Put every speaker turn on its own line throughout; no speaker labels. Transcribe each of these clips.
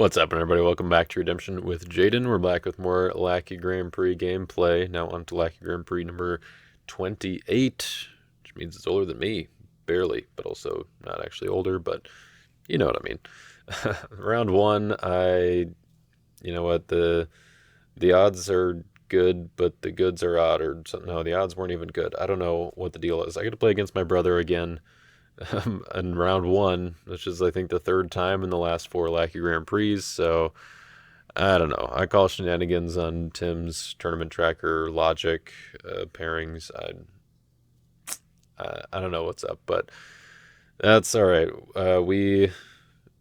What's up, everybody? Welcome back to Redemption with Jaden. We're back with more Lackey Grand Prix gameplay. Now on to Lackey Grand Prix number 28, which means it's older than me, barely, but also not actually older, but you know what I mean. Round one, you know what, the odds are good, but the goods are odd, or something. No, the odds weren't even good. I don't know what the deal is. I got to play against my brother again. In round one, which is I think the third time in the last four Lackey Grand Prix. So I don't know. I call shenanigans on Tim's tournament tracker logic pairings. I don't know what's up, but that's all right. We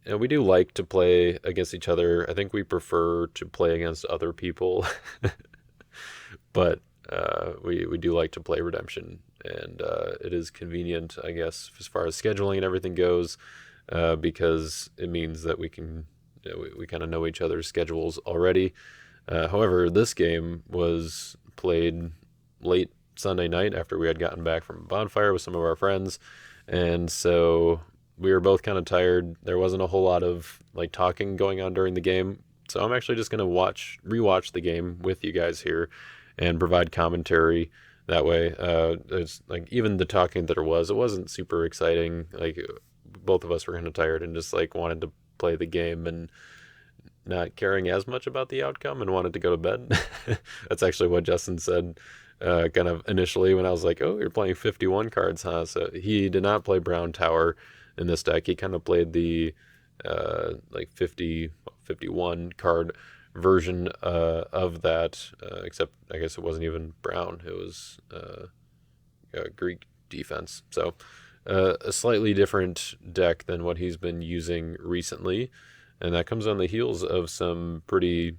do like to play against each other. I think we prefer to play against other people, but we do like to play Redemption, and it is convenient, I guess, as far as scheduling and everything goes, because it means that we can we kind of know each other's schedules already. However, this game was played late Sunday night after we had gotten back from a bonfire with some of our friends, and so we were both kind of tired. There wasn't a whole lot of like talking going on during the game, so I'm actually just gonna rewatch the game with you guys here and provide commentary that way. It's like even the talking that there was, it wasn't super exciting. Like both of us were kind of tired and just like wanted to play the game and not caring as much about the outcome and wanted to go to bed. That's actually what Justin said kind of initially when I was like, oh, you're playing 51 cards, huh? So he did not play Brown Tower in this deck. He kind of played the like 51 card version of that, except I guess it wasn't even brown. It was Greek defense. So a slightly different deck than what he's been using recently. And that comes on the heels of some pretty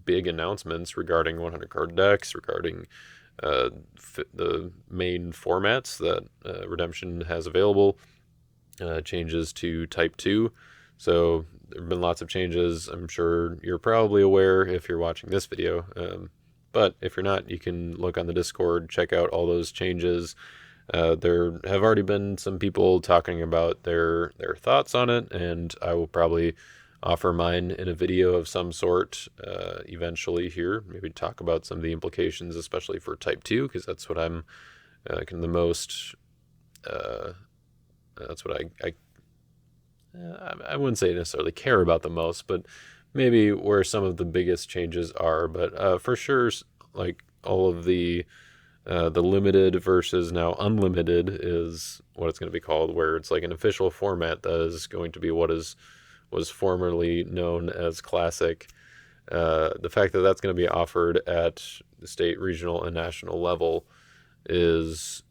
big announcements regarding 100 card decks, regarding the main formats that Redemption has available, changes to Type 2. So there have been lots of changes. I'm sure you're probably aware if you're watching this video. But if you're not, you can look on the Discord, check out all those changes. There have already been some people talking about their thoughts on it, and I will probably offer mine in a video of some sort eventually here. Maybe talk about some of the implications, especially for Type 2, because that's what I'm kind of the most... that's what I wouldn't say necessarily care about the most, but maybe where some of the biggest changes are. But for sure, like all of the limited versus now unlimited is what it's going to be called, where it's like an official format that is going to be what was formerly known as Classic. The fact that that's going to be offered at the state, regional, and national level is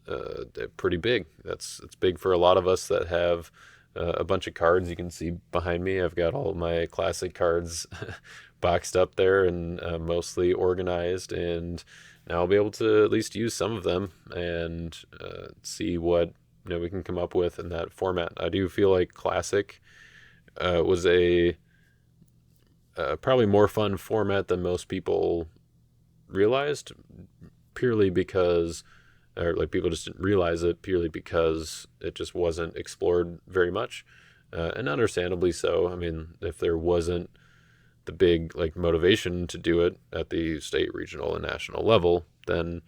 pretty big. It's big for a lot of us that have a bunch of cards. You can see behind me, I've got all of my Classic cards boxed up there and mostly organized, and now I'll be able to at least use some of them and see what we can come up with in that format. I do feel like Classic was a probably more fun format than most people realized, purely because, or like people just didn't realize it, purely because it just wasn't explored very much, and understandably so. I mean, if there wasn't the big like motivation to do it at the state, regional, and national level, then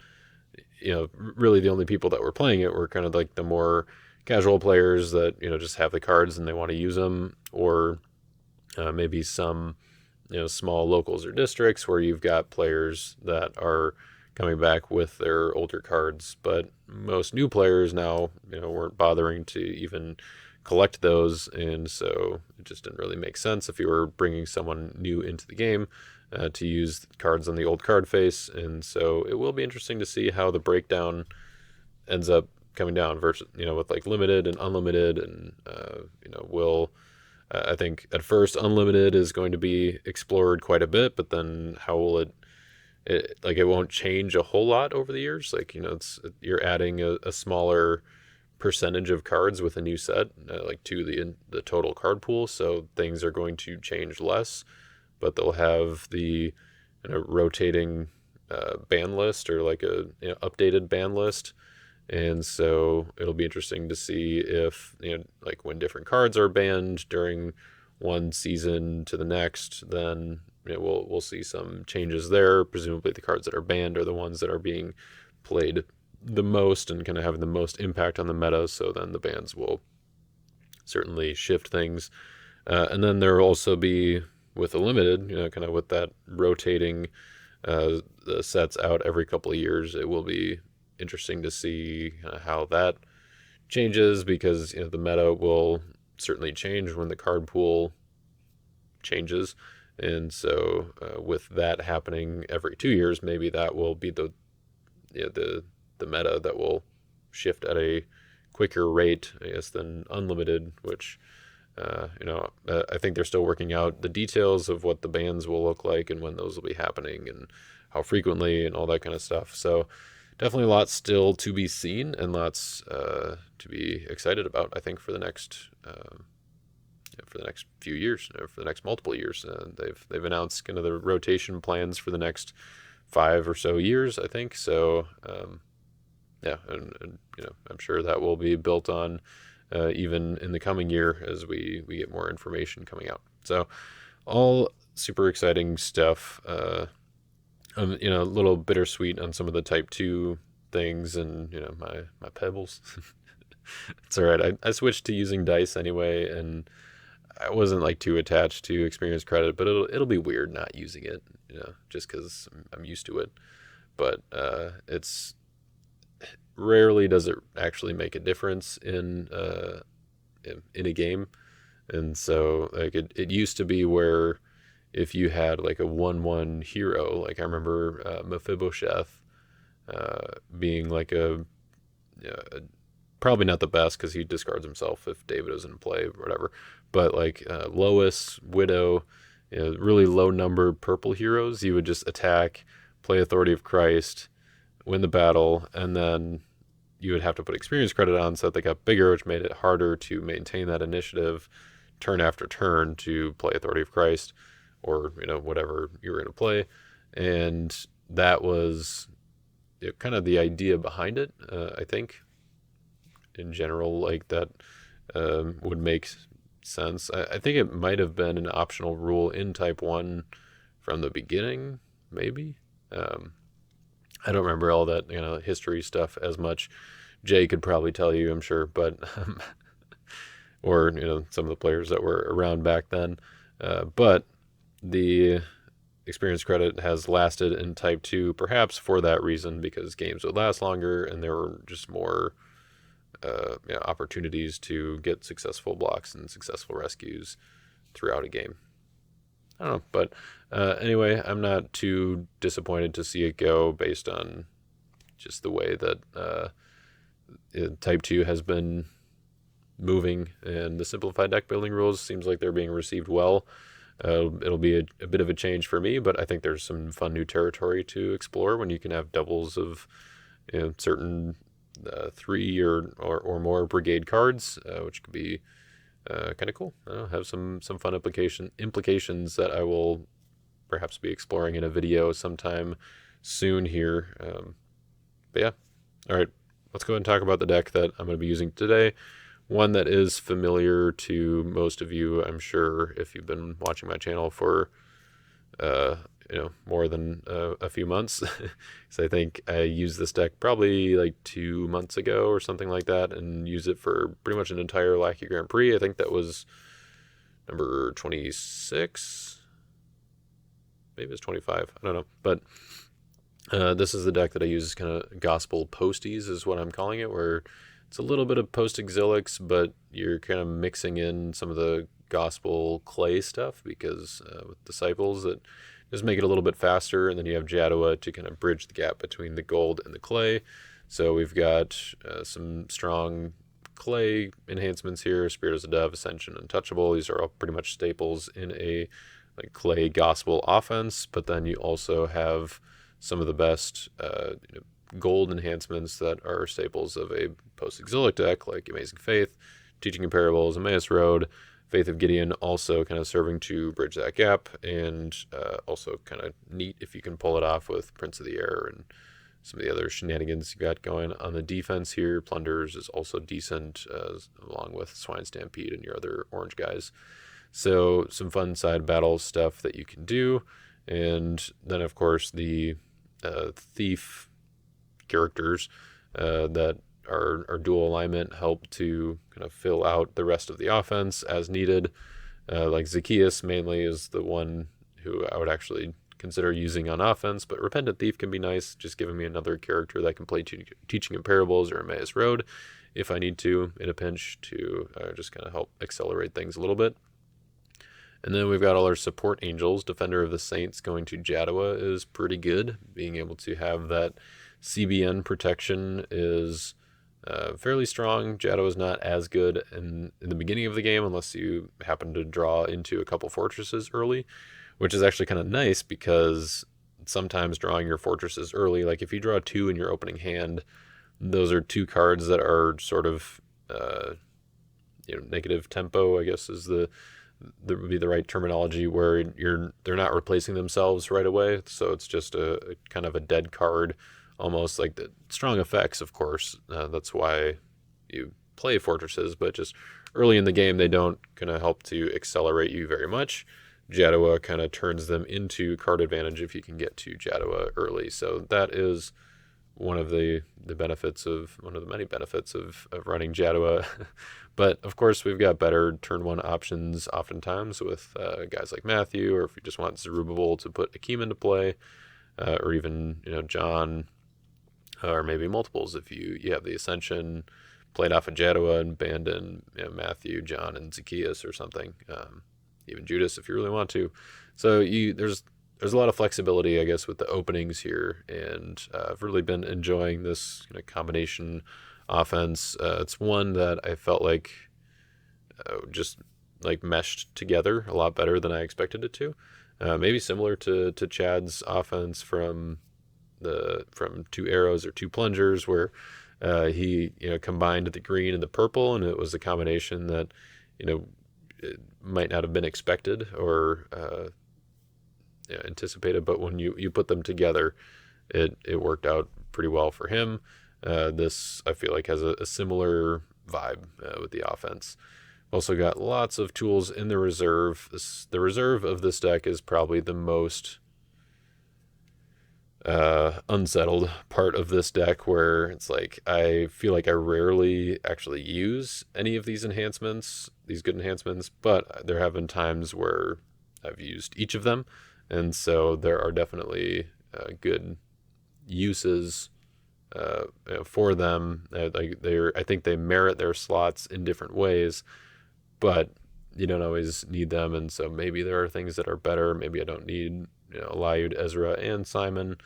really the only people that were playing it were kind of like the more casual players that just have the cards and they want to use them, or maybe some small locals or districts where you've got players that are coming back with their older cards. But most new players now weren't bothering to even collect those, and so it just didn't really make sense if you were bringing someone new into the game to use cards on the old card face. And so it will be interesting to see how the breakdown ends up coming down versus with like limited and unlimited, and will I think at first unlimited is going to be explored quite a bit, but then how will it like it won't change a whole lot over the years. Like you're adding a smaller percentage of cards with a new set, like to the total card pool, so things are going to change less, but they'll have the rotating ban list, or like a updated ban list. And so it'll be interesting to see if like when different cards are banned during one season to the next, then we'll see some changes there. Presumably the cards that are banned are the ones that are being played the most and kind of having the most impact on the meta, so then the bans will certainly shift things. And then there will also be, with the limited, kind of with that rotating the sets out every couple of years, it will be interesting to see how that changes, because the meta will certainly change when the card pool changes. And so with that happening every 2 years, maybe that will be the meta that will shift at a quicker rate, I guess, than unlimited, which I think they're still working out the details of what the bans will look like and when those will be happening and how frequently and all that kind of stuff. So definitely lots still to be seen and lots to be excited about, I think, for the next few years, for the next multiple years. They've announced kind of the rotation plans for the next 5 or so years, I think. So and I'm sure that will be built on even in the coming year as we get more information coming out. So all super exciting stuff. A little bittersweet on some of the Type 2 things and my pebbles. It's all right. I switched to using dice anyway, and I wasn't like too attached to experience credit, but it'll be weird not using it, just because I'm used to it. But it's rarely does it actually make a difference in a game. And so like it used to be where if you had like a 1/1 hero, like I remember Mephibosheth being like probably not the best because he discards himself if David is in play or whatever, but like Lois, Widow, really low number purple heroes, you would just attack, play Authority of Christ, win the battle, and then you would have to put experience credit on so that they got bigger, which made it harder to maintain that initiative turn after turn to play Authority of Christ or whatever you were going to play. And that was kind of the idea behind it. I think in general, like that would make sense. I think it might have been an optional rule in Type 1 from the beginning, maybe. I don't remember all that history stuff as much. Jay could probably tell you, I'm sure, but or some of the players that were around back then. But the experience credit has lasted in Type 2, perhaps for that reason, because games would last longer and there were just more opportunities to get successful blocks and successful rescues throughout a game. I don't know, but anyway, I'm not too disappointed to see it go based on just the way that Type 2 has been moving, and the simplified deck building rules seems like they're being received well. It'll be a bit of a change for me, but I think there's some fun new territory to explore when you can have doubles of certain 3 or more brigade cards, which could be kind of cool. Have some fun implications that I will perhaps be exploring in a video sometime soon here. But yeah, all right, let's go ahead and talk about the deck that I'm going to be using today. One that is familiar to most of you, I'm sure, if you've been watching my channel for more than a few months. So I think I used this deck probably like 2 months ago or something like that, and used it for pretty much an entire Lackey Grand Prix. I think that was number 26. Maybe it's 25. I don't know. But this is the deck that I use, kind of gospel posties is what I'm calling it, where it's a little bit of post-exilics, but you're kind of mixing in some of the gospel clay stuff, because with disciples it just make it a little bit faster, and then you have Jadua to kind of bridge the gap between the gold and the clay. So we've got some strong clay enhancements here: Spirit as a Dove, Ascension, Untouchable. These are all pretty much staples in a like clay gospel offense, but then you also have some of the best gold enhancements that are staples of a post-exilic deck, like Amazing Faith, Teaching in Parables, Emmaus Road, Faith of Gideon, also kind of serving to bridge that gap, and also kind of neat if you can pull it off with Prince of the Air and some of the other shenanigans you got going on the defense here. Plunders is also decent, along with Swine Stampede and your other orange guys. So some fun side battle stuff that you can do. And then, of course, the thief characters that are dual alignment help to kind of fill out the rest of the offense as needed. Like Zacchaeus mainly is the one who I would actually consider using on offense, but Repentant Thief can be nice, just giving me another character that can play Teaching in Parables or Emmaus Road if I need to in a pinch to just kind of help accelerate things a little bit. And then we've got all our support angels. Defender of the Saints going to Jadua is pretty good. Being able to have that CBN protection is fairly strong. Jadua is not as good in the beginning of the game unless you happen to draw into a couple fortresses early, which is actually kind of nice because sometimes drawing your fortresses early, like if you draw 2 in your opening hand, those are 2 cards that are sort of negative tempo, I guess is that would be the right terminology, where they're not replacing themselves right away, so it's just a kind of a dead card, almost like the strong effects, of course. That's why you play fortresses, but just early in the game they don't kind of help to accelerate you very much. Jadua kind of turns them into card advantage if you can get to Jadua early. So that is one of the many benefits of running Jadua. But of course, we've got better turn 1 options oftentimes with guys like Matthew, or if you just want Zerubbabel to put Akeem into play, or even John, or maybe multiples if you have the Ascension played off of Jadua and banned in Matthew, John, and Zacchaeus or something, even Judas if you really want to. So there's a lot of flexibility, I guess, with the openings here, and I've really been enjoying this combination offense. It's one that I felt like just like meshed together a lot better than I expected it to. Maybe similar to Chad's offense from 2 arrows or 2 plungers, where he combined the green and the purple, and it was a combination that it might not have been expected or anticipated, but when you put them together, it worked out pretty well for him. This, I feel like, has a similar vibe with the offense. Also got lots of tools in the reserve. The reserve of this deck is probably the most unsettled part of this deck, where it's like I feel like I rarely actually use any of these good enhancements, but there have been times where I've used each of them, and so there are definitely good uses for them. I think they merit their slots in different ways, but you don't always need them, and so maybe there are things that are better. Maybe I don't need Eliud, Ezra, and Simon.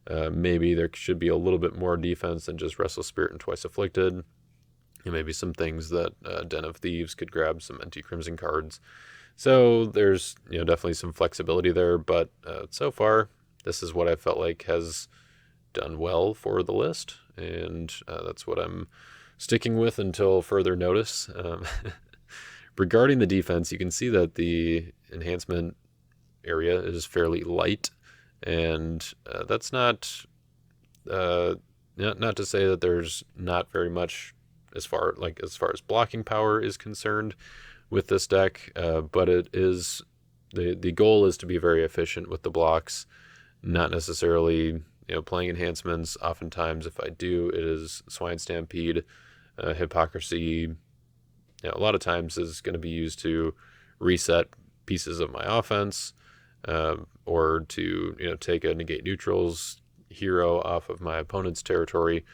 Maybe there should be a little bit more defense than just Restless Spirit and Twice Afflicted. And maybe some things that Den of Thieves could grab some anti-crimson cards. So there's definitely some flexibility there, but so far this is what I felt like has done well for the list, and that's what I'm sticking with until further notice. Regarding the defense, you can see that the enhancement area is fairly light, and that's not to say that there's not very much as far as blocking power is concerned with this deck, but it is the goal is to be very efficient with the blocks, not necessarily playing enhancements. Oftentimes, if I do, it is Swine Stampede, Hypocrisy. A lot of times is going to be used to reset pieces of my offense, or to take a negate neutrals hero off of my opponent's territory,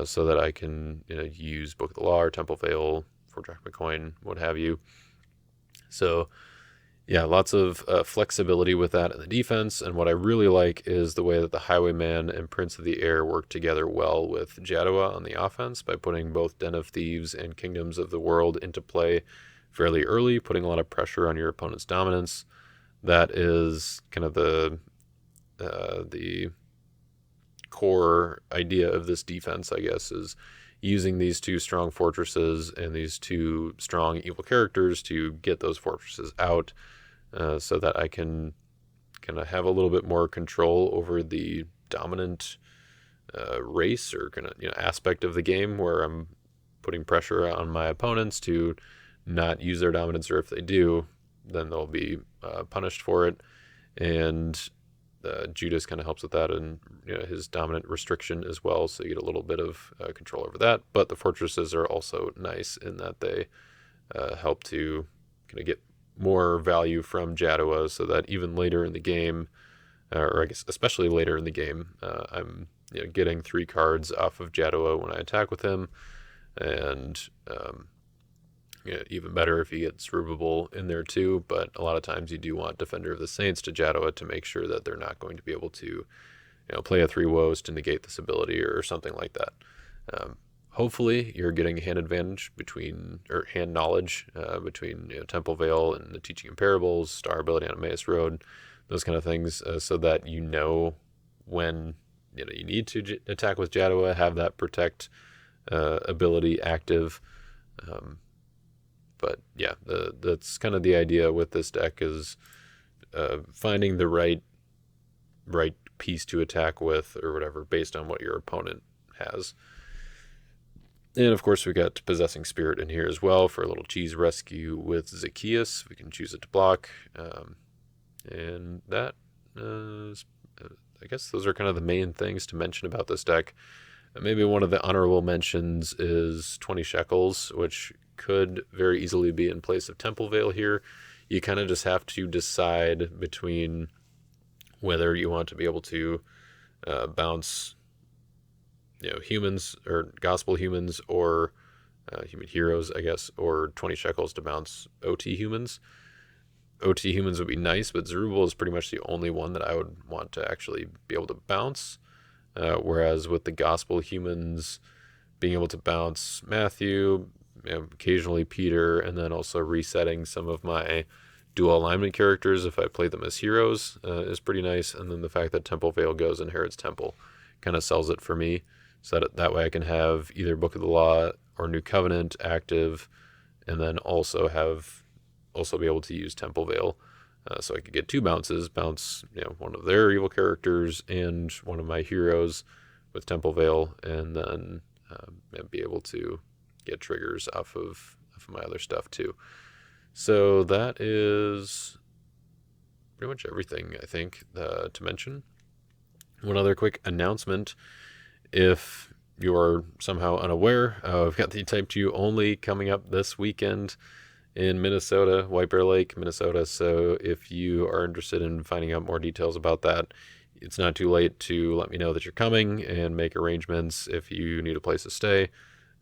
so that I can use Book of the Law or Temple Veil, 4 Drachma Coin, what have you. So yeah, lots of flexibility with that in the defense, and what I really like is the way that the Highwayman and Prince of the Air work together well with Jadua on the offense by putting both Den of Thieves and Kingdoms of the World into play fairly early, putting a lot of pressure on your opponent's dominance. That is kind of the core idea of this defense, I guess, is using these 2 strong fortresses and these 2 strong evil characters to get those fortresses out, so that I can kind of have a little bit more control over the dominant race or kind of aspect of the game, where I'm putting pressure on my opponents to not use their dominance, or if they do, then they'll be punished for it. And Judas kind of helps with that, and his dominant restriction as well, so you get a little bit of control over that. But the fortresses are also nice in that they help to kind of get more value from Jadua, so that even later in the game, or I guess especially later in the game, I'm getting 3 cards off of Jadua when I attack with him, and even better if he gets Cerebral in there too. But a lot of times you do want Defender of the Saints to Jadua to make sure that they're not going to be able to play a 3 woes to negate this ability or something like that. Hopefully you're getting hand advantage or hand knowledge between Temple Vale and the Teaching in Parables, Star ability on Emmaus Road, those kind of things, so that when you need to attack with Jadua, have that protect ability active. But yeah, that's kind of the idea with this deck, is finding the right piece to attack with or whatever based on what your opponent has. And of course we got Possessing Spirit in here as well for a little cheese rescue with Zacchaeus. We can choose it to block. And that I guess those are kind of the main things to mention about this deck. Maybe one of the honorable mentions is 20 Shekels, which could very easily be in place of Temple Vale here. You kind of just have to decide between whether you want to be able to bounce humans or gospel humans, or human heroes, I guess, or 20 Shekels to bounce OT humans. OT humans would be nice, but Zerubbabel is pretty much the only one that I would want to actually be able to bounce. Whereas with the gospel humans, being able to bounce Matthew, occasionally Peter, and then also resetting some of my dual alignment characters if I play them as heroes is pretty nice. And then the fact that Temple Vale goes in Herod's Temple kind of sells it for me, so that way I can have either Book of the Law or New Covenant active, and then also be able to use Temple Vale. So I could get 2 bounces, bounce one of their evil characters and one of my heroes with Temple Vale, and then be able to get triggers off of my other stuff too. So that is pretty much everything, I think, to mention. One other quick announcement. If you're somehow unaware, we've got the Type 2 only coming up this weekend in Minnesota, White Bear Lake, Minnesota. So if you are interested in finding out more details about that, it's not too late to let me know that you're coming and make arrangements if you need a place to stay,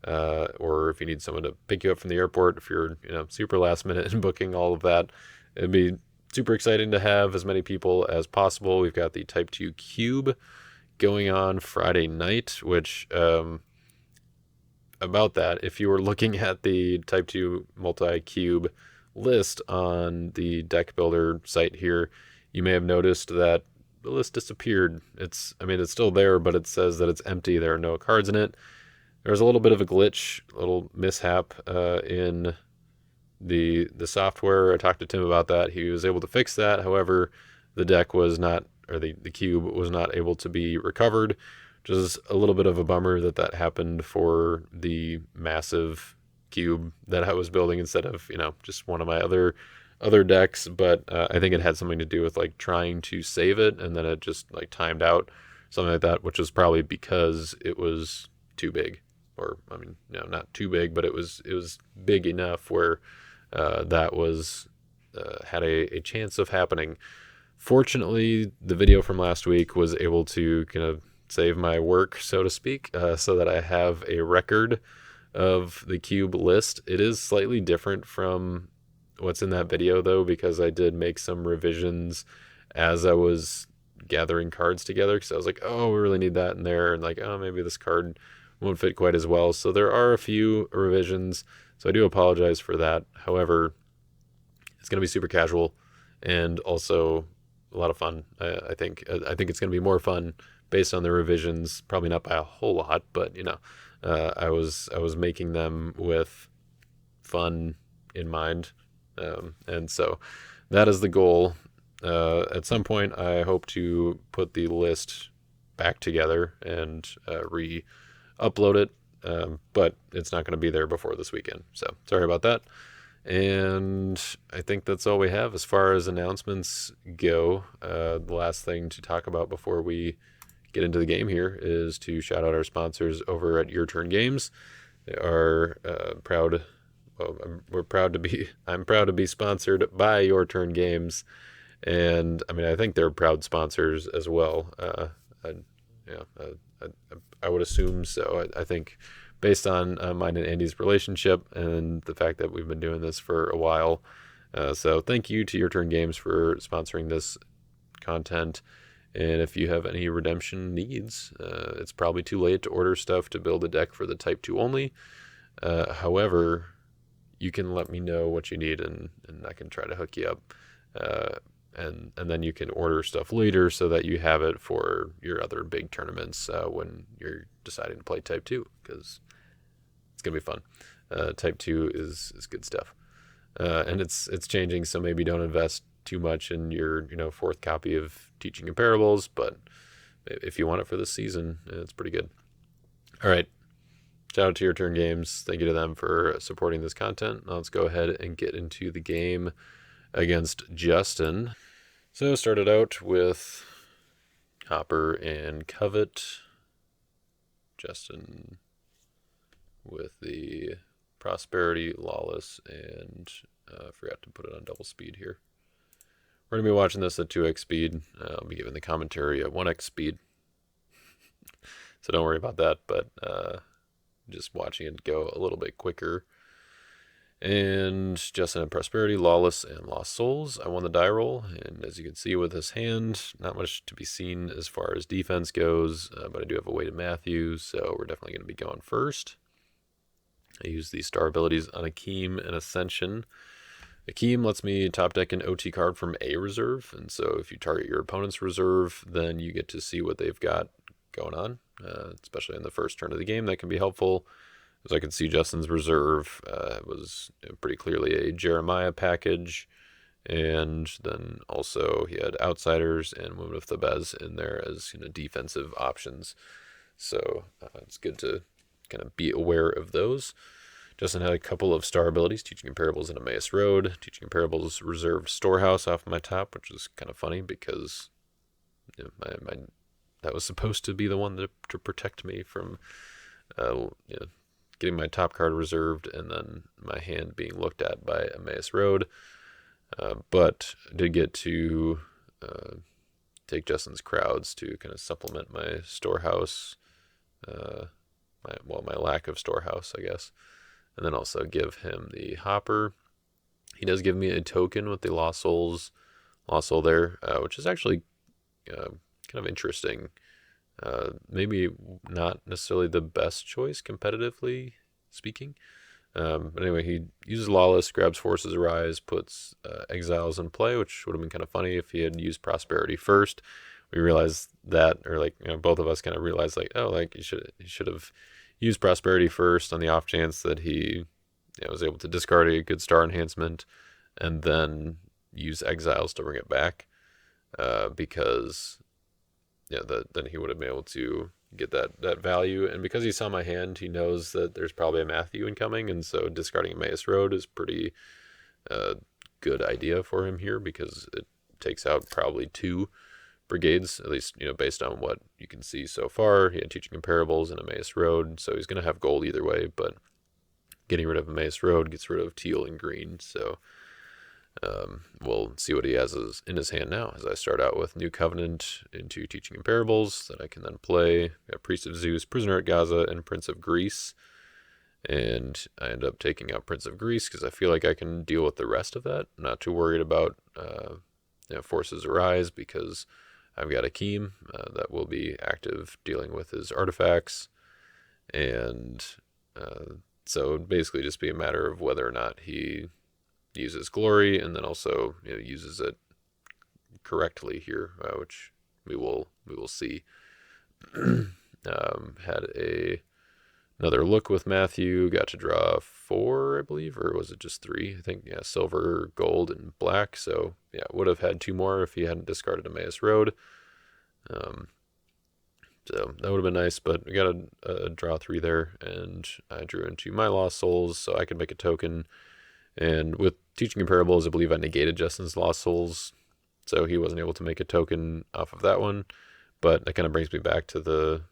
or if you need someone to pick you up from the airport. If you're super last minute in booking all of that, it'd be super exciting to have as many people as possible. We've got the Type 2 Cube going on Friday night, which about that, if you were looking at the Type 2 multi-cube list on the deck builder site here, you may have noticed that the list disappeared. It's still there, but it says that it's empty. There are no cards in it. There's a little bit of a glitch, a little mishap in the software. I talked to Tim about that. He was able to fix that. However, the deck was not, or the cube was not able to be recovered, which is a little bit of a bummer that happened for the massive cube that I was building instead of just one of my other decks. But I think it had something to do with trying to save it, and then it just timed out, something like that, which was probably because it was too big. Or not too big, but it was big enough where that was had a chance of happening. Fortunately, the video from last week was able to kind of save my work, so to speak, so that I have a record of the cube list. It is slightly different from what's in that video, though, because I did make some revisions as I was gathering cards together, because I was like, oh, we really need that in there, and oh, maybe this card won't fit quite as well. So there are a few revisions, so I do apologize for that. However, it's going to be super casual and also a lot of fun. I think it's going to be more fun based on the revisions, probably not by a whole lot, but I was making them with fun in mind, and so that is the goal. At some point, I hope to put the list back together and re-upload it, but it's not going to be there before this weekend. So sorry about that. And I think that's all we have as far as announcements go. The last thing to talk about before we get into the game here is to shout out our sponsors over at Your Turn Games. They are proud. Well, I'm proud to be sponsored by Your Turn Games, and I mean I think they're proud sponsors as well. Yeah, I would assume so. I think based on mine and Andy's relationship and the fact that we've been doing this for a while. So thank you to Your Turn Games for sponsoring this content. And if you have any redemption needs, it's probably too late to order stuff to build a deck for the Type 2 only. However, you can let me know what you need, and I can try to hook you up. And then you can order stuff later so that you have it for your other big tournaments when you're deciding to play Type 2, because it's going to be fun. Type 2 is good stuff. And it's changing, so maybe don't invest too much in your fourth copy of Teaching Comparables, but if you want it for this season, it's pretty good. All right. Shout out to Your Turn Games. Thank you to them for supporting this content. Now let's go ahead and get into the game against Justin. So started out with Hopper and Covet. Justin with the Prosperity, Lawless, and forgot to put it on double speed here. We're going to be watching this at 2x speed. I'll be giving the commentary at 1x speed. So don't worry about that, but just watching it go a little bit quicker. And Justin had Prosperity, Lawless, and Lost Souls. I won the die roll, and as you can see with his hand, not much to be seen as far as defense goes, but I do have a weighted Matthew, so we're definitely going to be going first. I use the star abilities on Akeem and Ascension. Akeem lets me top deck an OT card from a reserve, and so if you target your opponent's reserve, then you get to see what they've got going on, especially in the first turn of the game. That can be helpful. As I can see, Justin's reserve was pretty clearly a Jeremiah package, and then also he had Outsiders and Women of Thebes in there as defensive options. So it's good to kind of be aware of those. Justin had a couple of star abilities, Teaching Comparables and Emmaus Road. Teaching Comparables reserved Storehouse off my top, which was kind of funny because my that was supposed to be the one to protect me from getting my top card reserved and then my hand being looked at by Emmaus Road. But I did get to take Justin's Crowds to kind of supplement my Storehouse, my lack of Storehouse, I guess. And then also give him the Hopper. He does give me a token with the Lost Soul there, which is actually kind of interesting. Maybe not necessarily the best choice competitively speaking. But anyway, he uses Lawless, grabs Forces Arise, puts Exiles in play, which would have been kind of funny if he had used Prosperity first. We realized that, or both of us kind of realized he should have used Prosperity first on the off chance that he was able to discard a good star enhancement and then use Exiles to bring it back, because then he would have been able to get that value. And because he saw my hand, he knows that there's probably a Matthew incoming, and so discarding Emmaus Road is pretty good idea for him here, because it takes out probably 2 brigades, at least based on what you can see so far. He had Teaching Comparables and Emmaus Road, so he's going to have gold either way, but getting rid of Emmaus Road gets rid of teal and green. So we'll see what he has in his hand now, as I start out with New Covenant into Teaching Comparables that I can then play. Got Priest of Zeus, Prisoner at Gaza, and Prince of Greece. And I end up taking out Prince of Greece because I feel like I can deal with the rest of that. I'm not too worried about Forces Arise, because I've got Akeem that will be active dealing with his artifacts. And so it'd basically just be a matter of whether or not he uses Glory, and then also uses it correctly here, which we will see. Had another look with Matthew, got to draw 4, I believe, or was it just 3? I think, silver, gold, and black. So would have had 2 more if he hadn't discarded Emmaus Road. So that would have been nice, but we got a draw 3 there, and I drew into my Lost Souls, so I could make a token And with teaching comparables, I believe I negated Justin's Lost Souls, so he wasn't able to make a token off of that one. But that kind of brings me back to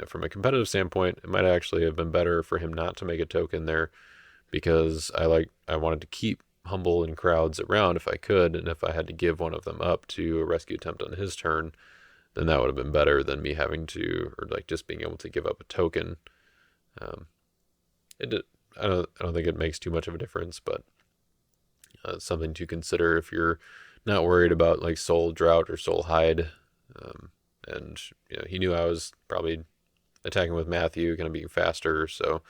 from a competitive standpoint, it might actually have been better for him not to make a token there, because I wanted to keep Humble and Crowds around if I could, and if I had to give one of them up to a rescue attempt on his turn, then that would have been better than me having to, or like just being able to give up a token. Um, it did, I don't think it makes too much of a difference, but something to consider if you're not worried about like Soul Drought or Soul Hide. And he knew I was probably attacking with Matthew, kind of being faster, so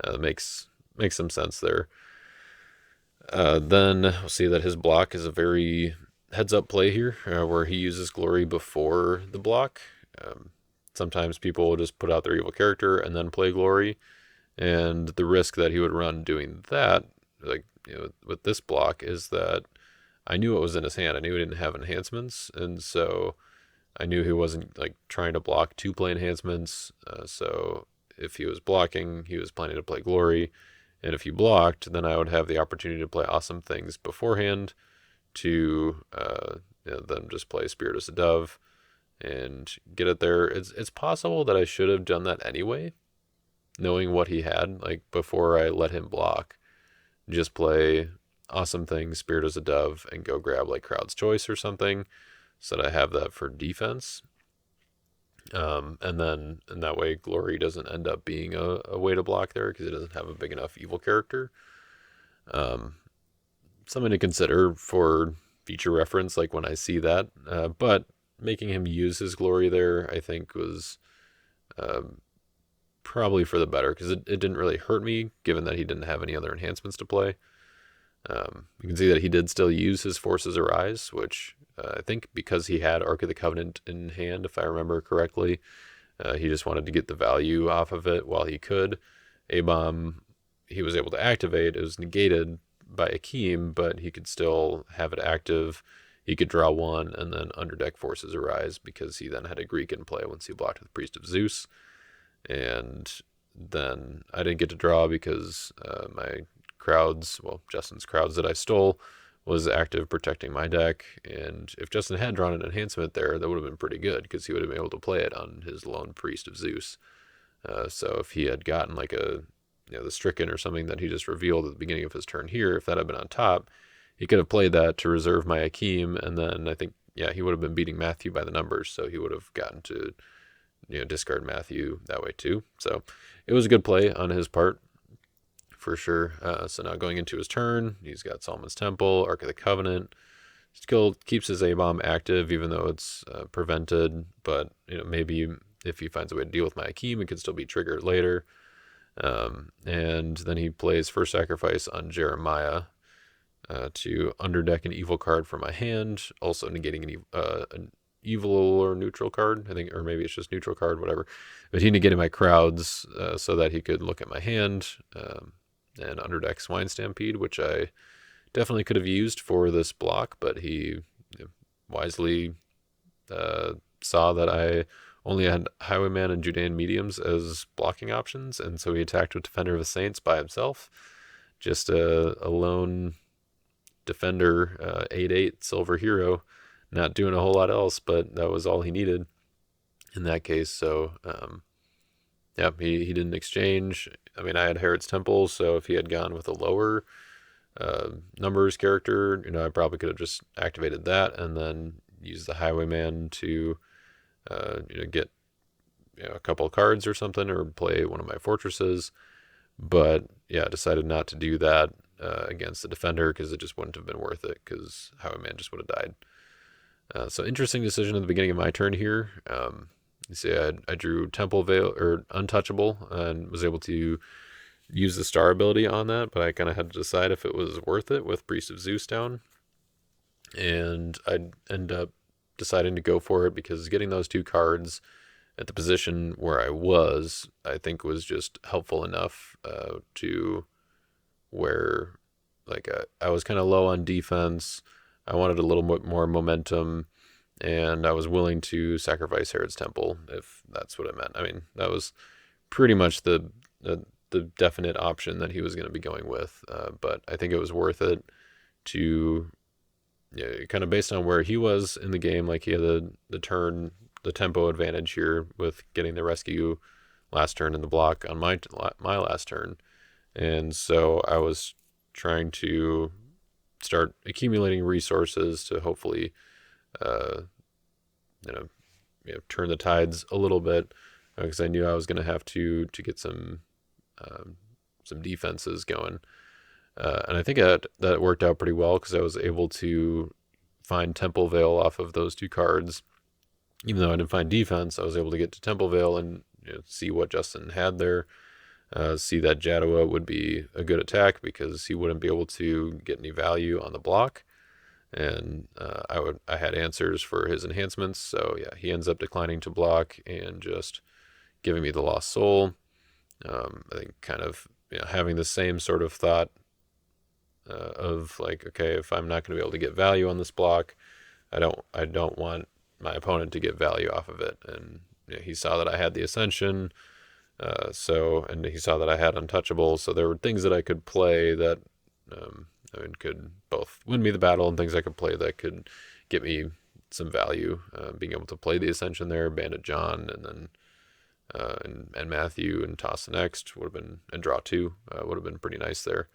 it makes some sense there. Then we'll see that his block is a very heads-up play here, where he uses Glory before the block. Sometimes people will just put out their evil character and then play Glory, and the risk that he would run doing that, like with this block, is that I knew what was in his hand. I knew he didn't have enhancements, and so I knew he wasn't like trying to block to play enhancements. So if he was blocking, he was planning to play Glory. And if he blocked, then I would have the opportunity to play awesome things beforehand to then just play Spirit as a Dove and get it there. It's possible that I should have done that anyway, knowing what he had, like before I let him block. Just play awesome things, Spirit as a Dove, and go grab like Crowd's Choice or something, so that I have that for defense. And then in that way, Glory doesn't end up being a way to block there, because it doesn't have a big enough evil character. Something to consider for future reference, like when I see that. But making him use his Glory there, I think, was probably for the better, because it didn't really hurt me, given that he didn't have any other enhancements to play. You can see that he did still use his Forces Arise, which I think because he had Ark of the Covenant in hand, if I remember correctly, he just wanted to get the value off of it while he could. A-Bomb, he was able to activate. It was negated by Akeem, but he could still have it active. He could draw one and then underdeck Forces Arise, because he then had a Greek in play once he blocked with Priest of Zeus. And then I didn't get to draw because my Crowds, well, Justin's Crowds that I stole, was active protecting my deck. And if Justin had drawn an enhancement there, that would have been pretty good, because he would have been able to play it on his lone Priest of Zeus. So if he had gotten like the Stricken or something that he just revealed at the beginning of his turn here, if that had been on top, he could have played that to reserve my Akeem, and then I think, he would have been beating Matthew by the numbers, so he would have gotten to discard Matthew that way too. So it was a good play on his part, for sure. So now going into his turn, he's got Solomon's Temple, Ark of the Covenant. Still keeps his A-Bomb active, even though it's prevented. But maybe if he finds a way to deal with my Akeem, it could still be triggered later. And then he plays First Sacrifice on Jeremiah to underdeck an evil card from my hand, also negating an evil or neutral card, I think, or maybe it's just neutral card, whatever. But he negated my Crowds so that he could look at my hand and underdeck Swine Stampede, which I definitely could have used for this block, but he wisely saw that I only had Highwayman and Judean Mediums as blocking options, and so he attacked with Defender of the Saints by himself. Just a lone Defender 8/8 Silver Hero, not doing a whole lot else, but that was all he needed in that case. So he didn't exchange. I mean, I had Herod's Temple, so if he had gone with a lower numbers character, I probably could have just activated that and then used the Highwayman to get a couple of cards or something, or play one of my fortresses. But I decided not to do that against the Defender, because it just wouldn't have been worth it, because Highwayman just would have died. So interesting decision at the beginning of my turn here. You see, I drew Temple Veil, or Untouchable, and was able to use the star ability on that, but I kind of had to decide if it was worth it with Priest of Zeus down. And I'd end up deciding to go for it, because getting those two cards at the position where I was, I think was just helpful enough to where I was kind of low on defense. I wanted a little more momentum, and I was willing to sacrifice Herod's Temple if that's what it meant. I mean, that was pretty much the the definite option that he was going to be going with, but I think it was worth it to, kind of based on where he was in the game. Like he had the tempo advantage here with getting the rescue last turn in the block on my last turn, and so I was trying to start accumulating resources to hopefully, uh, you know, turn the tides a little bit, because I knew I was going to have to get some defenses going, and I think that worked out pretty well because I was able to find Temple Veil off of those two cards. Even though I didn't find defense, I was able to get to Temple Veil and see what Justin had there. See that Jadua would be a good attack because he wouldn't be able to get any value on the block, and I had answers for his enhancements. So yeah, he ends up declining to block and just giving me the Lost Soul. I think kind of having the same sort of thought of like, okay, if I'm not going to be able to get value on this block, I don't want my opponent to get value off of it. And he saw that I had the Ascension, and he saw that I had Untouchable, so there were things that I could play that could both win me the battle, and things I could play that could get me some value. Being able to play the Ascension there, Bandit John, and then and Matthew, and toss the next would have been, and draw two would have been pretty nice there.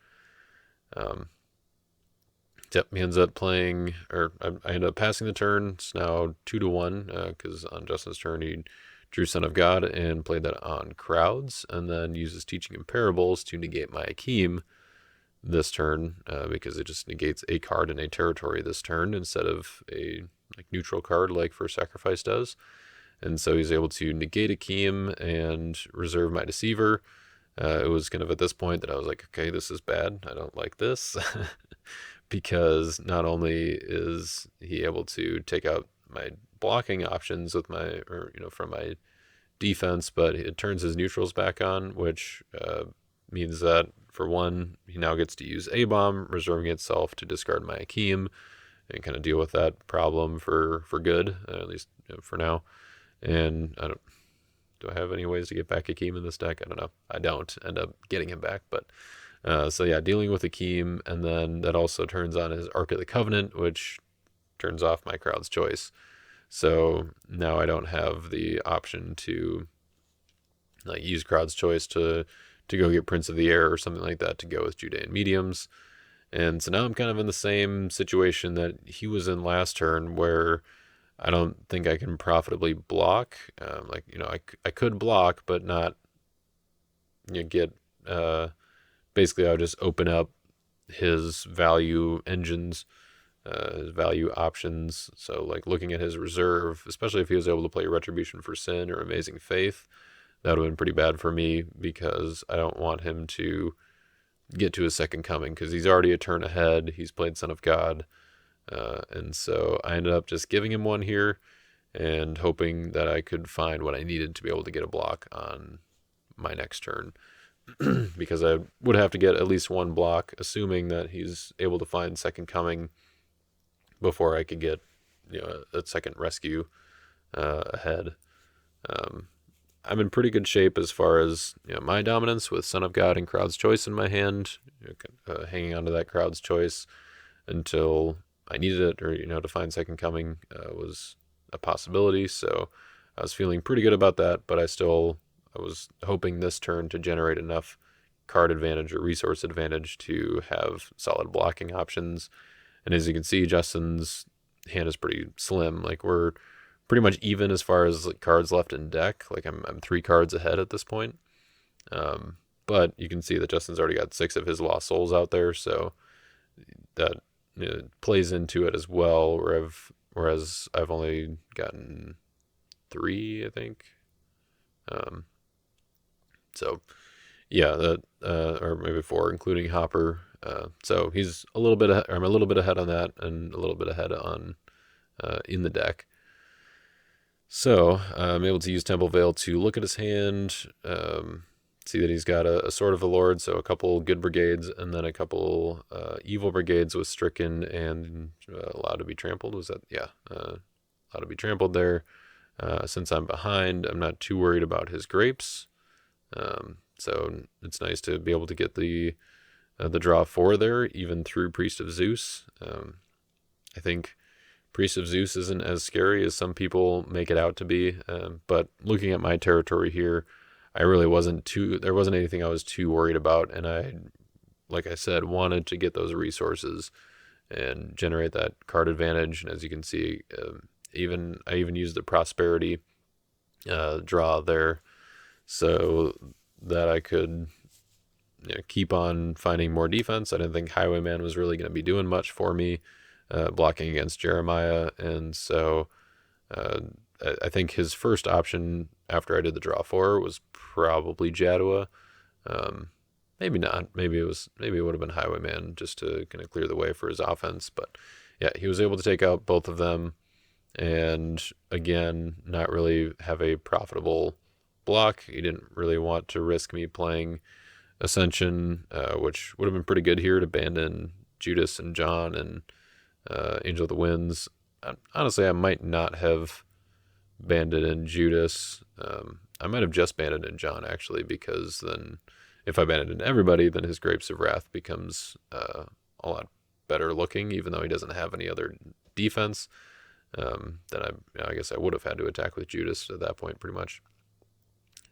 Yep, he ends up playing, or I ended up passing the turn. It's now 2-1, because on Justin's turn he drew Son of God and played that on Crowds, and then uses Teaching in Parables to negate my Akeem this turn, because it just negates a card in a territory this turn instead of a neutral card like First Sacrifice does. And so he's able to negate Akeem and reserve my Deceiver. It was kind of at this point that I was like, okay, this is bad. I don't like this. Because not only is he able to take out my blocking options with from my defense, but it turns his neutrals back on, which means that for one, he now gets to use A-Bomb, reserving itself to discard my Akeem and kind of deal with that problem for good, at least for now. And do I have any ways to get back Akeem in this deck? I don't know. I don't end up getting him back, but so yeah, dealing with Akeem, and then that also turns on his Ark of the Covenant, which turns off my Crowd's Choice. So now I don't have the option to use Crowd's Choice to go get Prince of the Air or something like that to go with Judean Mediums. And so now I'm kind of in the same situation that he was in last turn, where I don't think I can profitably block. I could block, but not get... basically, I would just open up his value engines, his value options. So, like, looking at his reserve, especially if he was able to play Retribution for Sin or Amazing Faith, that would have been pretty bad for me, because I don't want him to get to his second coming, because he's already a turn ahead. He's played Son of God. And so I ended up just giving him one here and hoping that I could find what I needed to be able to get a block on my next turn. Because I would have to get at least one block, assuming that he's able to find Second Coming before I could get a second rescue ahead. I'm in pretty good shape as far as my dominance with Son of God and Crowd's Choice in my hand, hanging on to that Crowd's Choice until I needed it, or to find Second Coming was a possibility. So I was feeling pretty good about that, but I was hoping this turn to generate enough card advantage or resource advantage to have solid blocking options. And as you can see, Justin's hand is pretty slim. Like, we're pretty much even as far as cards left in deck. Like, I'm 3 cards ahead at this point. But you can see that Justin's already got 6 of his Lost Souls out there, so that plays into it as well. Whereas I've only gotten 3, I think. So, yeah, that or maybe 4, including Hopper. So he's a little bit ahead, or I'm a little bit ahead on that, and a little bit ahead on in the deck. So I'm able to use Temple Veil to look at his hand, see that he's got a Sword of the Lord, so a couple good brigades, and then a couple evil brigades with Stricken and allowed to be trampled. Was that? Yeah, allowed to be trampled there. Since I'm behind, I'm not too worried about his grapes. So it's nice to be able to get the draw 4 there, even through Priest of Zeus. I think Priest of Zeus isn't as scary as some people make it out to be, but looking at my territory here, there wasn't anything I was too worried about, and like I said, wanted to get those resources and generate that card advantage. And as you can see, I even used the prosperity draw there so that I could keep on finding more defense. I didn't think Highwayman was really going to be doing much for me, blocking against Jeremiah, and so I think his first option after I did the draw 4 was probably Jadua. Maybe not. Maybe it would have been Highwayman just to kind of clear the way for his offense. But yeah, he was able to take out both of them, and again, not really have a profitable block. He didn't really want to risk me playing Ascension, which would have been pretty good here to abandon Judas and John and Angel of the Winds. Honestly, I might not have banded in Judas. I might have just banded in John, actually, because then if I banded in everybody, then his Grapes of Wrath becomes a lot better looking, even though he doesn't have any other defense. Then I guess I would have had to attack with Judas at that point, pretty much.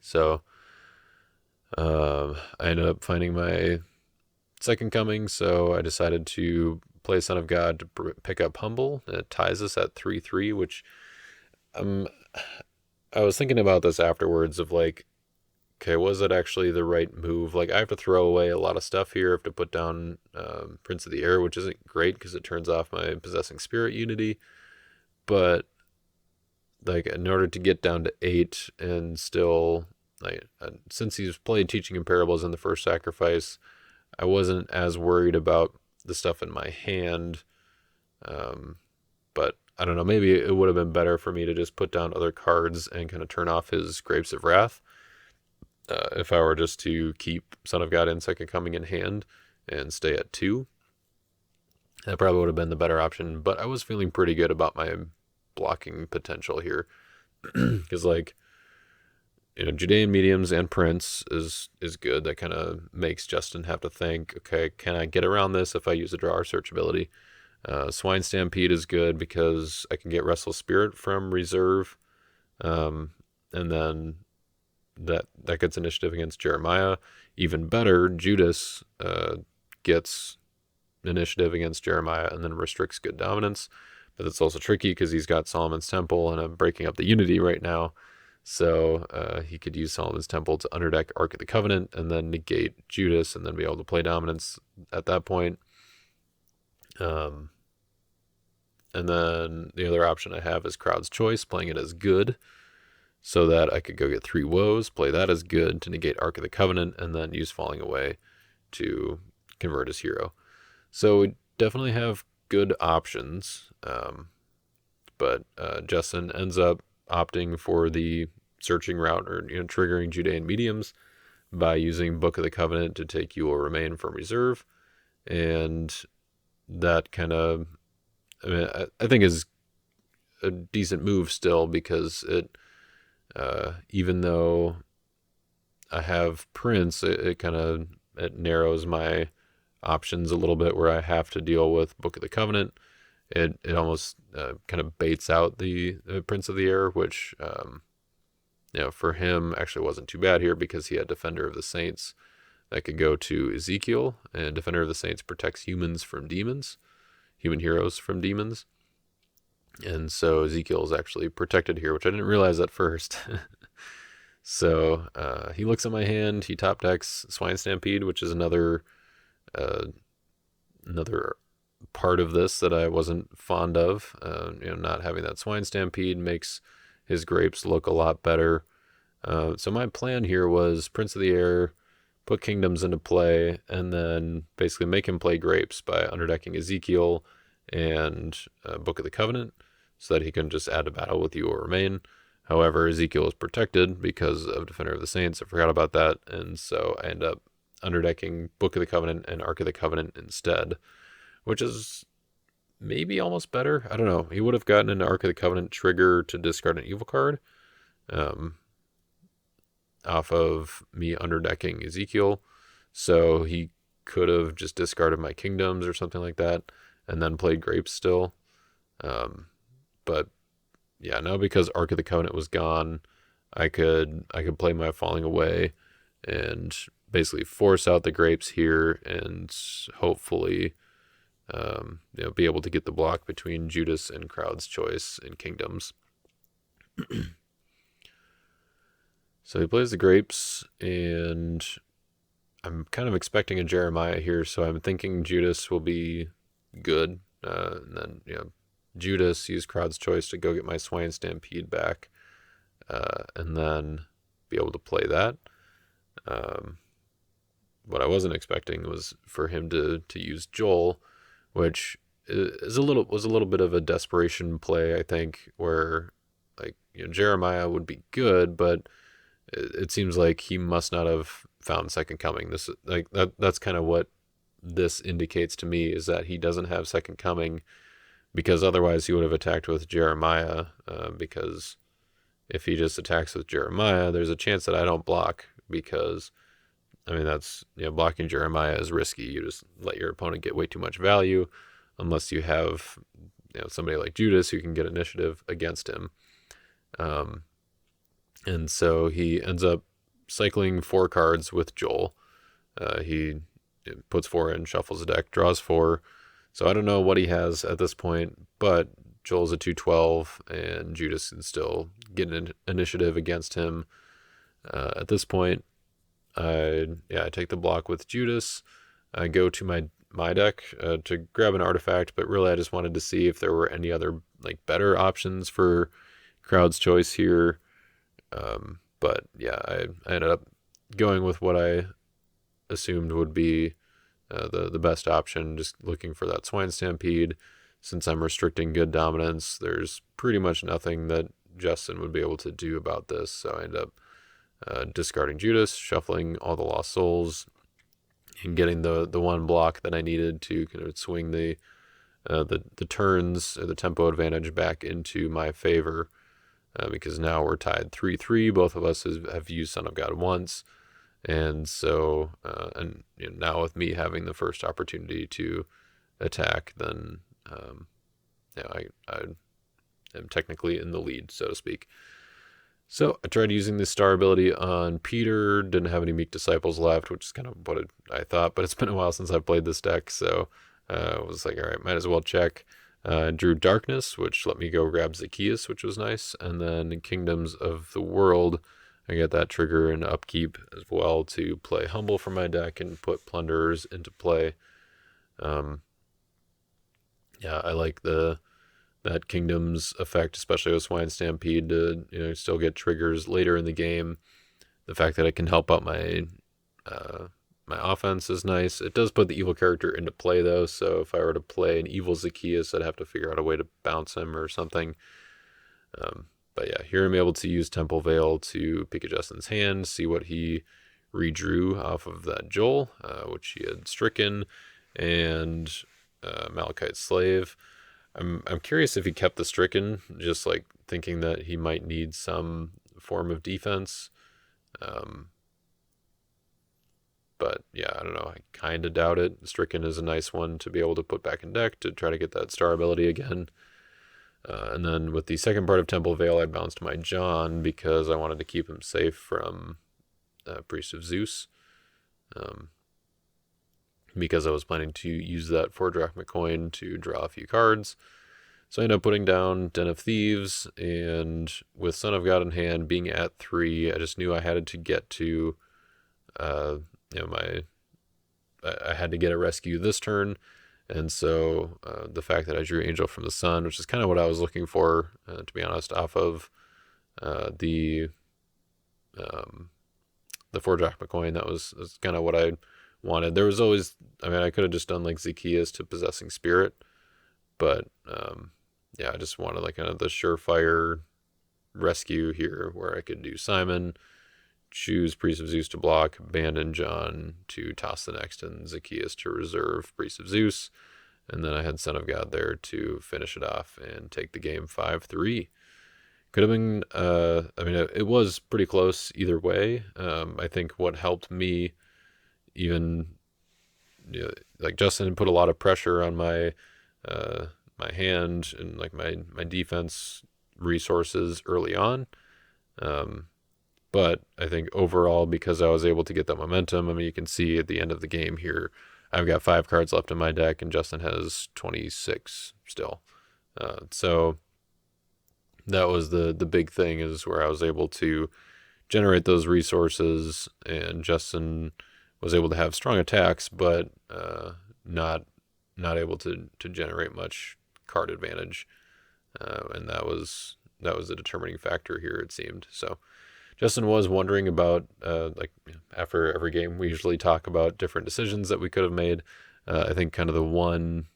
So I ended up finding my second coming, so I decided to play Son of God to pick up Humble. It ties us at 3-3, which I was thinking about this afterwards of like, okay, was it actually the right move? Like, I have to throw away a lot of stuff here. I have to put down Prince of the Air, which isn't great because it turns off my Possessing Spirit unity. But like, in order to get down to 8 and still, like, since he's played Teaching in Parables in the first sacrifice, I wasn't as worried about the stuff in my hand. But I don't know, maybe it would have been better for me to just put down other cards and kind of turn off his Grapes of Wrath. If I were just to keep Son of God and Second Coming in hand and stay at 2, that probably would have been the better option. But I was feeling pretty good about my blocking potential here. Because, like, Judean Mediums and Prince is good. That kind of makes Justin have to think, okay, can I get around this if I use a draw or search ability? Swine Stampede is good because I can get Restless Spirit from reserve. And then that gets initiative against Jeremiah. Even better, Judas gets initiative against Jeremiah and then restricts good dominance. But it's also tricky because he's got Solomon's Temple and I'm breaking up the unity right now. So he could use Solomon's Temple to underdeck Ark of the Covenant and then negate Judas and then be able to play dominance at that point. And then the other option I have is Crowd's Choice, playing it as good so that I could go get 3 woes, play that as good to negate Ark of the Covenant, and then use Falling Away to convert his hero. So we definitely have good options, but Justin ends up opting for the searching route, or triggering Judean Mediums by using Book of the Covenant to take You Will Remain from reserve, and that kind of, I think is a decent move still, because it, even though I have Prince, it kind of narrows my options a little bit, where I have to deal with Book of the Covenant. It almost kind of baits out the Prince of the Air, which for him actually wasn't too bad here, because he had Defender of the Saints that could go to Ezekiel, and Defender of the Saints protects humans from demons, human heroes from demons. And so Ezekiel is actually protected here, which I didn't realize at first. So he looks at my hand, he top decks Swine Stampede, which is another part of this that I wasn't fond of. Not having that Swine Stampede makes his grapes look a lot better. So my plan here was Prince of the Air, put Kingdoms into play, and then basically make him play grapes by underdecking Ezekiel and Book of the Covenant, so that he can just add to battle with You Will Remain. However, Ezekiel is protected because of Defender of the Saints. I forgot about that, and so I end up underdecking Book of the Covenant and Ark of the Covenant instead, which is maybe almost better. I don't know. He would have gotten an Ark of the Covenant trigger to discard an evil card. off of me underdecking Ezekiel. So he could have just discarded my kingdoms or something like that and then played grapes still. But yeah, now because Ark of the Covenant was gone, I could play my Falling Away and basically force out the grapes here and hopefully be able to get the block between Judas and Crowd's Choice in kingdoms. So he plays the grapes, and I'm kind of expecting a Jeremiah here, so I'm thinking Judas will be good. And then, Judas use Crowd's Choice to go get my Swine Stampede back, and then be able to play that. What I wasn't expecting was for him to use Joel, which was a little bit of a desperation play, I think, where Jeremiah would be good, but it seems like he must not have found Second Coming. That's kind of what this indicates to me, is that he doesn't have Second Coming, because otherwise he would have attacked with Jeremiah, because if he just attacks with Jeremiah, there's a chance that I don't block, because that's, blocking Jeremiah is risky. You just let your opponent get way too much value unless you have, somebody like Judas who can get initiative against him. And so he ends up cycling 4 cards with Joel. He puts 4 in, shuffles a deck, draws 4. So I don't know what he has at this point, but Joel's a 212, and Judas can still get an initiative against him. At this point, I take the block with Judas. I go to my deck to grab an artifact, but really I just wanted to see if there were any other better options for Crowd's Choice here. But yeah, I ended up going with what I assumed would be the best option, just looking for that Swine Stampede. Since I'm restricting good dominance, there's pretty much nothing that Justin would be able to do about this, so I end up discarding Judas, shuffling all the Lost Souls, and getting the one block that I needed to kind of swing the turns or the tempo advantage back into my favor, because now we're tied 3-3. Both of us have used Son of God once, and so now with me having the first opportunity to attack, then I am technically in the lead, so to speak. So I tried using this star ability on Peter, didn't have any Meek Disciples left, which is kind of what I thought, but it's been a while since I've played this deck, so I was like, all right, might as well check. Drew Darkness, which let me go grab Zacchaeus, which was nice, and then Kingdoms of the World, I got that trigger and upkeep as well to play Humble from my deck and put Plunderers into play. I like that Kingdoms effect, especially with Swine Stampede, to still get triggers later in the game. The fact that it can help out my offense is nice. It does put the evil character into play though, so if I were to play an evil Zacchaeus, I'd have to figure out a way to bounce him or something. But yeah, here I'm able to use Temple Veil to pick Justin's hand, see what he redrew off of that Joel, which he had stricken, and Malachite Slave. I'm curious if he kept the stricken, just thinking that he might need some form of defense. But yeah, I don't know. I kind of doubt it. Stricken is a nice one to be able to put back in deck to try to get that star ability again. And then with the second part of Temple Veil, I bounced my John because I wanted to keep him safe from Priest of Zeus. Because I was planning to use that 4-drachma coin to draw a few cards. So I ended up putting down Den of Thieves, and with Son of God in hand being at 3, I just knew I had to get to, I had to get a rescue this turn, and so the fact that I drew Angel from the Sun, which is kind of what I was looking for, to be honest, off of the 4-drachma coin, that was kind of what I wanted. There was always, I could have just done Zacchaeus to Possessing Spirit, but I just wanted kind of the surefire rescue here where I could do Simon, choose Priest of Zeus to block, abandon John to toss the next, and Zacchaeus to reserve Priest of Zeus, and then I had Son of God there to finish it off and take the game 5-3. Could have been, I mean, it was pretty close either way. I think what helped me even, you know, like Justin put a lot of pressure on uh, my hand and like my defense resources early on. Um, but I think overall, because I was able to get that momentum, I mean, you can see at the end of the game here, I've got 5 cards left in my deck, and Justin has 26 still. So that was the big thing, is where I was able to generate those resources, and Justin was able to have strong attacks, but not not able to generate much card advantage, and that was a determining factor here, it seemed. So Justin was wondering about, like, after every game, we usually talk about different decisions that we could have made. I think kind of the one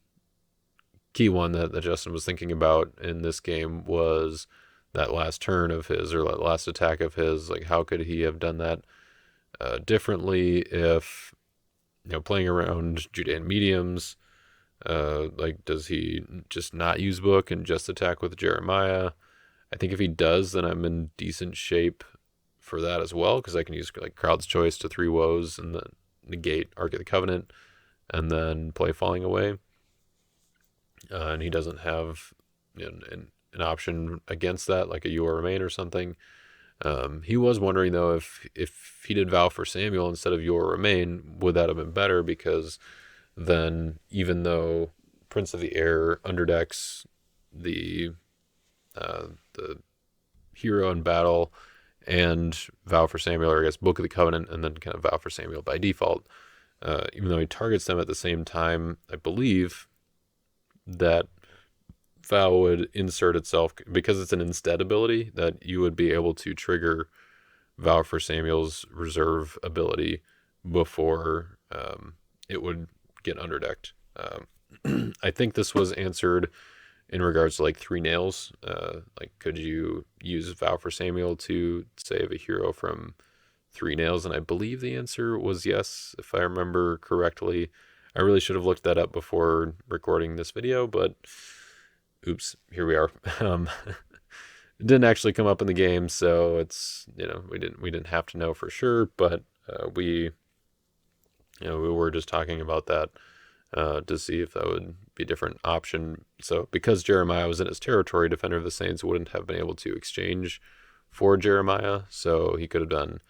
key one that Justin was thinking about in this game was that last turn of his, or that last attack of his. Like, how could he have done that differently if, playing around Judean mediums? Like, does he just not use book and just attack with Jeremiah? I think if he does, then I'm in decent shape for that as well, because I can use like Crowd's Choice to 3 woes and then negate Ark of the Covenant and then play Falling Away. And he doesn't have, an option against that, like a You Will Remain or something. He was wondering though, if he did Vow for Samuel instead of You Will Remain, would that have been better? Because then, even though Prince of the Air underdecks the the hero in battle and Vow for Samuel, or I guess Book of the Covenant, and then kind of Vow for Samuel by default, even though he targets them at the same time, I believe that Vow would insert itself, because it's an instead ability, that you would be able to trigger Vow for Samuel's reserve ability before it would get underdecked. I think this was answered in regards to like 3 nails. Like, could you use Vow for Samuel to save a hero from 3 nails? And I believe the answer was yes, if I remember correctly. I really should have looked that up before recording this video, but oops, here we are. It didn't actually come up in the game, so it's, we didn't have to know for sure, but we were just talking about that to see if that would be a different option. So because Jeremiah was in his territory, Defender of the Saints wouldn't have been able to exchange for Jeremiah, so he could have done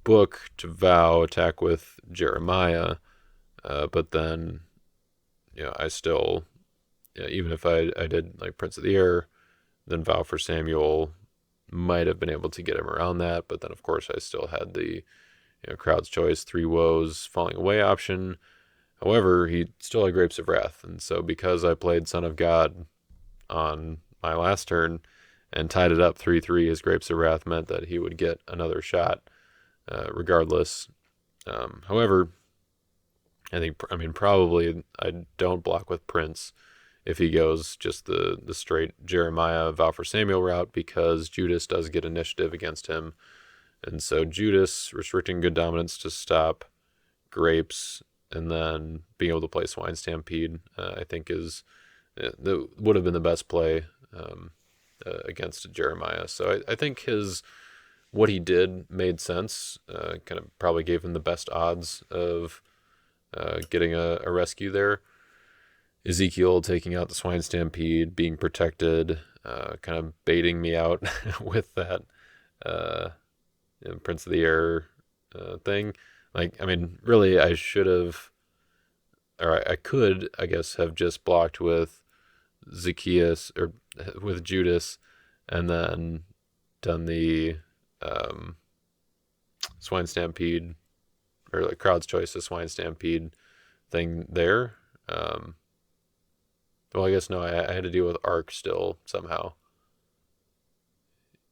Book to Vow, attack with Jeremiah, but then, I still, even if I did like Prince of the Air, then Vow for Samuel might have been able to get him around that. But then, of course, I still had the, Crowd's Choice, 3 woes, Falling Away option. However, he still had Grapes of Wrath. And so because I played Son of God on my last turn and tied it up 3-3, his Grapes of Wrath meant that he would get another shot regardless. However, probably I don't block with Prince if he goes just the straight Jeremiah Vow for Samuel route, because Judas does get initiative against him. And so Judas restricting good dominance to stop Grapes, and then being able to play Swine Stampede, I think would have been the best play against Jeremiah. So I think what he did made sense, kind of probably gave him the best odds of getting a rescue there. Ezekiel taking out the Swine Stampede, being protected, kind of baiting me out with that Prince of the Air thing. Like, really, I should have, or I could, I guess, have just blocked with Zacchaeus, or with Judas, and then done the Swine Stampede, or like Crowd's Choice, the Swine Stampede thing there. Well, I guess no, I had to deal with Ark still somehow.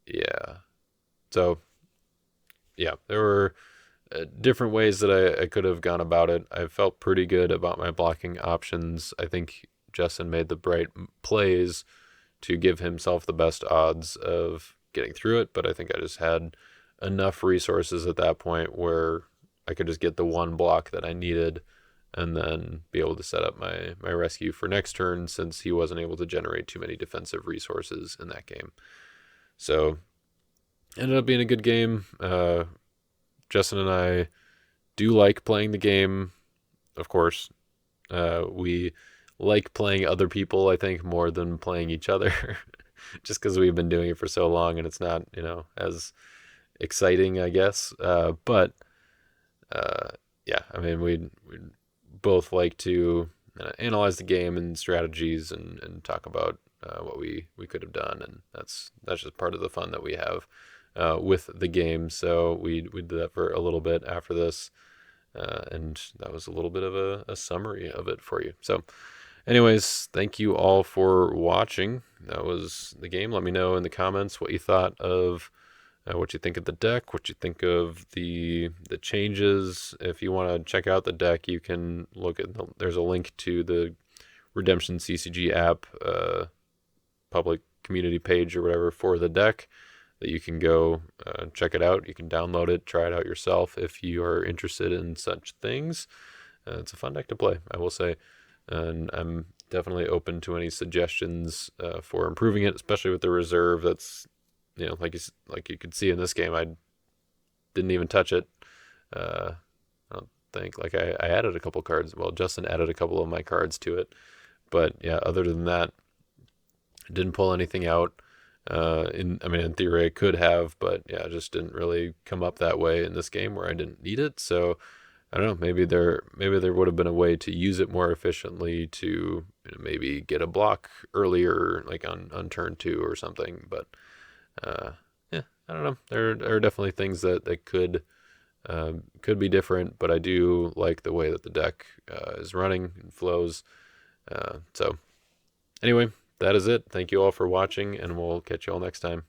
Yeah. So, yeah, there were different ways that I could have gone about it. I felt pretty good about my blocking options. I think Justin made the bright plays to give himself the best odds of getting through it, but I think I just had enough resources at that point where I could just get the one block that I needed and then be able to set up my rescue for next turn, since he wasn't able to generate too many defensive resources in that game. So ended up being a good game. Justin and I do like playing the game, of course. We like playing other people, I think, more than playing each other, just because we've been doing it for so long and it's not, as exciting, I guess. But uh, yeah, I mean, we both like to analyze the game and strategies and talk about what we could have done, and that's just part of the fun that we have with the game. So we did that for a little bit after this, and that was a little bit of a summary of it for you. So, anyways, thank you all for watching. That was the game. Let me know in the comments what you thought of what you think of the deck, what you think of the changes. If you want to check out the deck, you can look at there's a link to the Redemption CCG app, public community page or whatever for the deck that you can go check it out. You can download it, try it out yourself if you are interested in such things. It's a fun deck to play, I will say, and I'm definitely open to any suggestions for improving it, especially with the reserve. That's like you could see in this game, I didn't even touch it. I don't think like I added a couple cards. Well, Justin added a couple of my cards to it, but yeah, other than that, I didn't pull anything out. In theory, I could have, but yeah, it just didn't really come up that way in this game where I didn't need it. So I don't know. Maybe there would have been a way to use it more efficiently to maybe get a block earlier, like on turn 2 or something. But yeah, I don't know. There are definitely things that could be different, but I do like the way that the deck is running and flows. So anyway, that is it. Thank you all for watching, and we'll catch you all next time.